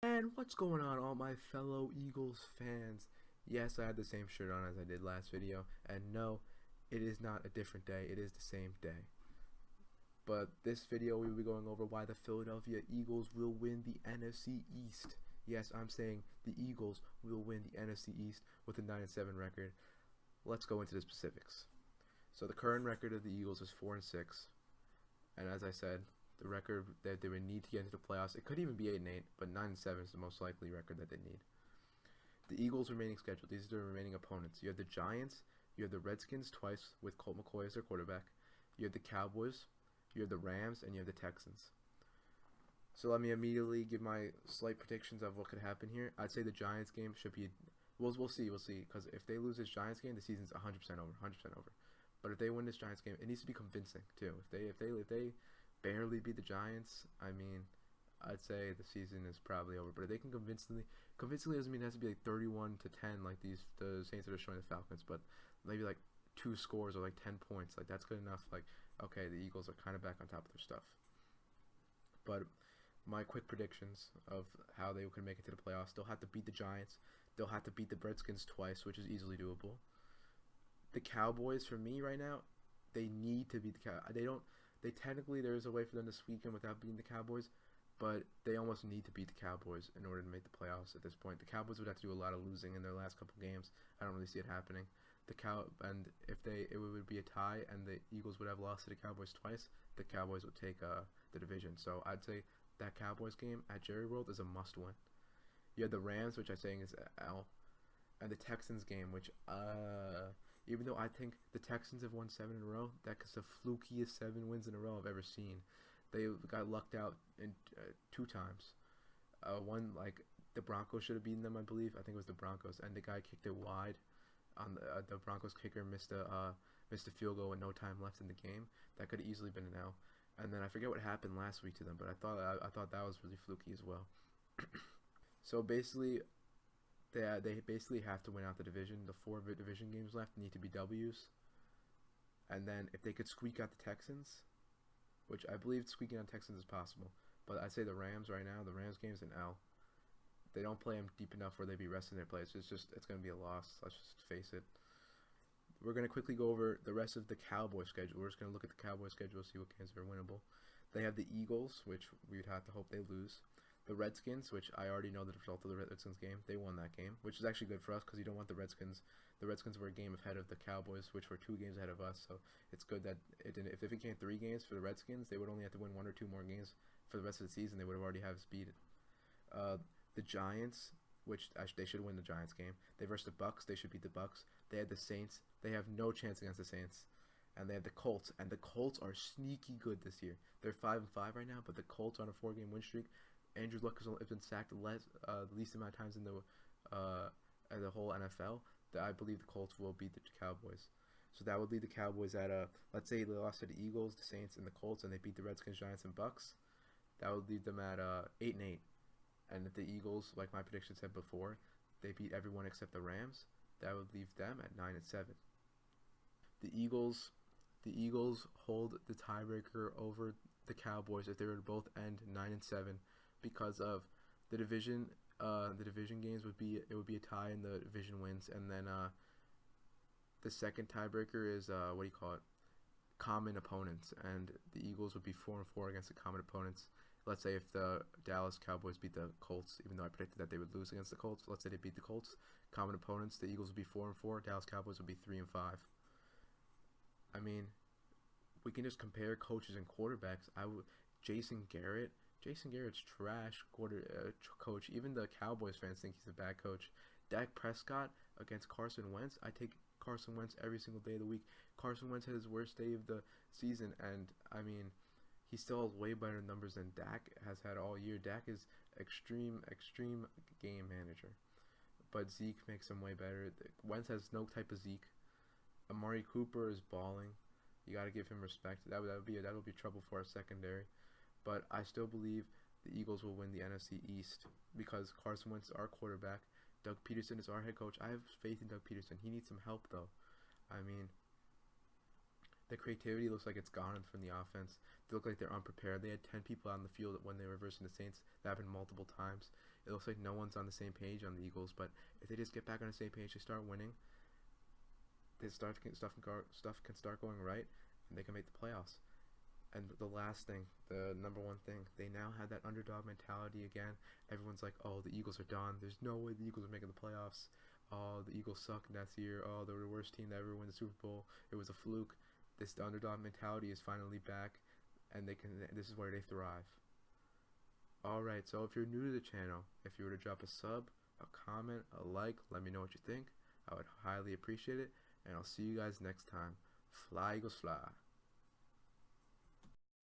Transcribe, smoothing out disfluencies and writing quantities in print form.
And what's going on, all my fellow Eagles fans? Yes, I had the same shirt on as I did last video, and no, it is not a different day, it is the same day. But this video we will be going over why the Philadelphia Eagles will win the NFC East. Yes, I'm saying the Eagles will win the NFC East with a 9-7 record. Let's go into the specifics. So the current record of the Eagles is 4-6, and as I said, the record that they would need to get into the playoffs, it could even be 8-8, but 9-7 is the most likely record that they need. The Eagles' remaining schedule, these are the remaining opponents. You have the Giants, you have the Redskins twice with Colt McCoy as their quarterback, you have the Cowboys, you have the Rams, and you have the Texans. So let me immediately give my slight predictions of what could happen here. I'd say the Giants game should be, we'll see, because if they lose this Giants game, the season's 100% over, 100% over. But if they win this Giants game, it needs to be convincing too. If they barely beat the Giants, I mean, I'd say the season is probably over. But if they can convincingly doesn't mean it has to be like 31-10 like the Saints that are showing the Falcons, but maybe like 2 scores or like 10 points, like that's good enough. Like, okay, the Eagles are kind of back on top of their stuff. But my quick predictions of how they could make it to the playoffs: they'll have to beat the Giants, they'll have to beat the Redskins twice, which is easily doable. The Cowboys, for me right now, they need to beat the Cowboys. They technically, there is a way for them to squeak in without beating the Cowboys, but they almost need to beat the Cowboys in order to make the playoffs at this point. The Cowboys would have to do a lot of losing in their last couple games. I don't really see it happening. And if it would be a tie and the Eagles would have lost to the Cowboys twice, the Cowboys would take the division. So I'd say that Cowboys game at Jerry World is a must win. You have the Rams, which I'm saying is L, and the Texans game, which even though I think the Texans have won 7 in a row, that's the flukiest 7 wins in a row I've ever seen. They got lucked out in 2 times. One, like, the Broncos should have beaten them, I believe. I think it was the Broncos, and the guy kicked it wide. On the Broncos kicker missed a field goal with no time left in the game. That could have easily been an L. And then I forget what happened last week to them, but I thought that was really fluky as well. So basically, they basically have to win out the division. The 4 division games left need to be W's. And then if they could squeak out the Texans, which I believe squeaking out Texans is possible, but I'd say the Rams right now, the Rams game's an L. They don't play them deep enough where they'd be resting their players. It's going to be a loss. Let's just face it. We're going to quickly go over the rest of the Cowboys schedule. We're just going to look at the Cowboys schedule, see what games are winnable. They have the Eagles, which we'd have to hope they lose. The Redskins, which I already know the result of the Redskins game. They won that game, which is actually good for us because you don't want the Redskins. The Redskins were a game ahead of the Cowboys, which were 2 games ahead of us. So it's good that it didn't. If it became 3 games for the Redskins, they would only have to win 1 or 2 more games for the rest of the season. They would have already have speed. The Giants, which they should win the Giants game. They versus the Bucks. They should beat the Bucks. They had the Saints. They have no chance against the Saints. And they have the Colts, and the Colts are sneaky good this year. They're 5-5 right now, but the Colts are on a 4-game win streak. Andrew Luck has been sacked the least amount of times in the whole NFL. That I believe the Colts will beat the Cowboys. So that would leave the Cowboys at let's say they lost to the Eagles, the Saints, and the Colts, and they beat the Redskins, Giants, and Bucks. That would leave them at 8-8. And if the Eagles, like my prediction said before, they beat everyone except the Rams, that would leave them at 9-7. The Eagles hold the tiebreaker over the Cowboys if they were to both end 9-7 because of the division. The division games would be a tie in the division wins, and then the second tiebreaker is common opponents, and the Eagles would be 4-4 against the common opponents. Let's say if the Dallas Cowboys beat the Colts, even though I predicted that they would lose against the Colts, let's say they beat the Colts, common opponents, the Eagles would be 4-4, Dallas Cowboys would be 3-5. I mean, we can just compare coaches and quarterbacks. Jason Garrett's trash coach. Even the Cowboys fans think he's a bad coach. Dak Prescott against Carson Wentz. I take Carson Wentz every single day of the week. Carson Wentz had his worst day of the season, and I mean, he still has way better numbers than Dak has had all year. Dak is extreme game manager, but Zeke makes him way better. Wentz has no type of Zeke. Amari Cooper is balling. You got to give him respect. That would be trouble for our secondary. But I still believe the Eagles will win the NFC East because Carson Wentz is our quarterback. Doug Peterson is our head coach. I have faith in Doug Peterson. He needs some help though. I mean, the creativity looks like it's gone from the offense. They look like they're unprepared. They had 10 people out on the field when they were versing the Saints. That happened multiple times. It looks like no one's on the same page on the Eagles, but if they just get back on the same page, they start winning, stuff can start going right, and they can make the playoffs. And the last thing, the number one thing, they now have that underdog mentality again. Everyone's like, oh, the Eagles are done. There's no way the Eagles are making the playoffs. Oh, the Eagles suck this year. Oh, they were the worst team to ever win the Super Bowl. It was a fluke. This underdog mentality is finally back, and this is where they thrive. Alright, so if you're new to the channel, if you were to drop a sub, a comment, a like, let me know what you think. I would highly appreciate it, and I'll see you guys next time. Fly, Eagles, fly.